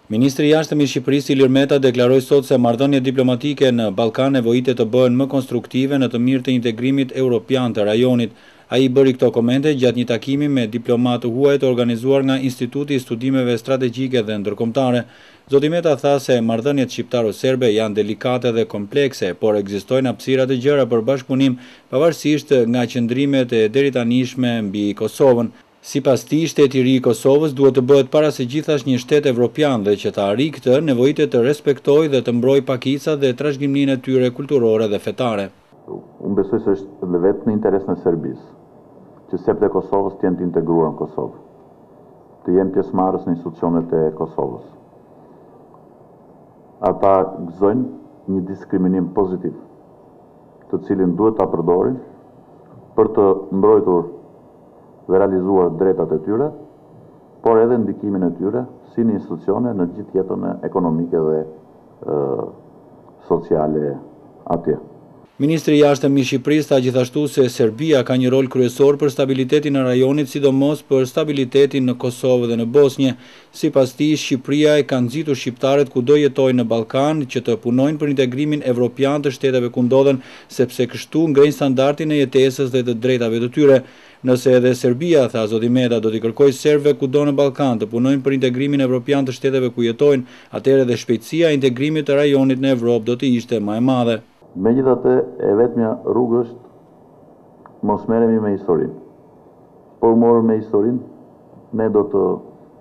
Ministri i Jashtëm i Shqipërisë Ilir Meta deklaroi sot se marrëdhëniet diplomatike në Ballkan nevojitet të bëhen më konstruktive në të mirë të integrimit evropian të rajonit. Ai bëri këto komente gjatë një takimi me diplomatë huaj të organizuar nga Instituti i Studimeve Strategjike dhe Ndërkombëtare. Zoti Meta tha se marrëdhëniet shqiptaro-serbe janë delikate dhe komplekse, por ekzistojnë hapësira të gjera për bashkëpunim pavarësisht nga qëndrimet e deritanishme mbi Kosovën. Sipas tij, shteti i ri i Kosovës duhet të bëhet para së gjithash një shtet evropian dhe që të arrijë këtë nevojitet të respektojë dhe të mbrojë pakicat dhe trashëgiminë e tyre kulturore dhe fetare. Unë besoj se është edhe vetë në interes në Serbisë që serbët e Kosovës të jenë të integruar në Kosovë, të jenë pjesëmarrës në institucionet e Kosovës. Ata gëzojnë një diskriminim pozitiv, të cilin duhet ta përdorin për të mbrojtur dhe realizuar drejtat e tyre, por edhe ndikimin e tyre si një institucione në gjithë jetën ekonomike dhe sociale atje. Ministri i Jashtëm i Shqipërisë tha gjithashtu se Serbia ka një rol kryesor për stabilitetin e rajonit, sidomos për stabilitetin në Kosovë dhe në Bosnjë. Sipas tij, Shqipëria e ka nxitur shqiptarët kudo jetojnë në Ballkan që të punojnë për integrimin evropian të shteteve ku ndodhen, sepse kështu ngrenë standardin e jetesës dhe të drejtave të tyre. Nëse edhe Serbia, tha zoti Meta, do t'i kërkojë serbëve kudo në Ballkan të punojnë për integrimin evropian të shteteve ku jetojnë, atëherë dhe shpejtësia e integrimit të rajonit në Evropë do të ishte më e madhe. Megjithatë, e vetmja rrugë është mos merremi me historinë. Por morëm me historinë, ne do të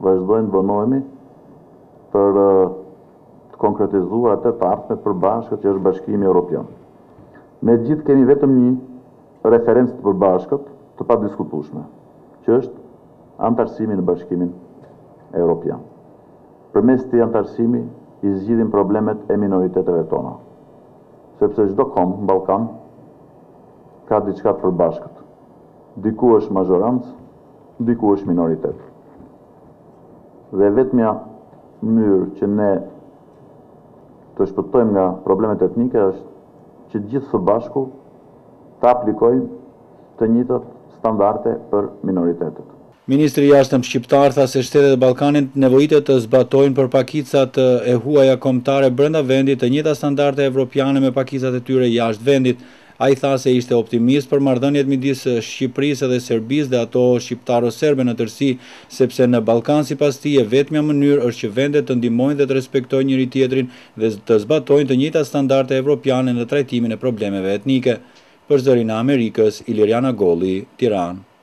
vazhdojmë të vonohemi për të konkretizuar atë të ardhmet përbashkët që është Bashkimi Evropian. Ne gjithë kemi vetëm një referencë të përbashkët të padiskutueshme, që është antarësimi në Bashkimin Evropian. Përmes këtij antarësimi i zgjidhim problemet e minoriteteve tona. Sepse çdo kom në Ballkan ka diçka të përbashkët. Diku është mazhorancë, diku është minoritet. Dhe vetmja mënyrë që ne të shpëtojmë nga problemet etnike është që gjithë së bashku të aplikojmë të njëjtat standarde për minoritetet. Ministri i Jashtëm shqiptar tha se shtetet e Ballkanit nevojitet të zbatojnë për pakicat e huaja kombëtare brenda vendit të njëjta standarde evropiane me pakicat e tyre jashtë vendit. Ai tha se ishte optimist për marrëdhëniet midis Shqipërisë dhe Serbisë dhe ato shqiptaro-serbe në tërësi, sepse në Ballkan sipas tij e vetmja mënyrë është që vendet të ndihmojnë dhe të respektojnë njëri tjetrin dhe të zbatojnë të njëjtat standarde evropiane në trajtimin e problemeve etnike. Për Zërin e Amerikës, Iliriana Golli, Tiranë.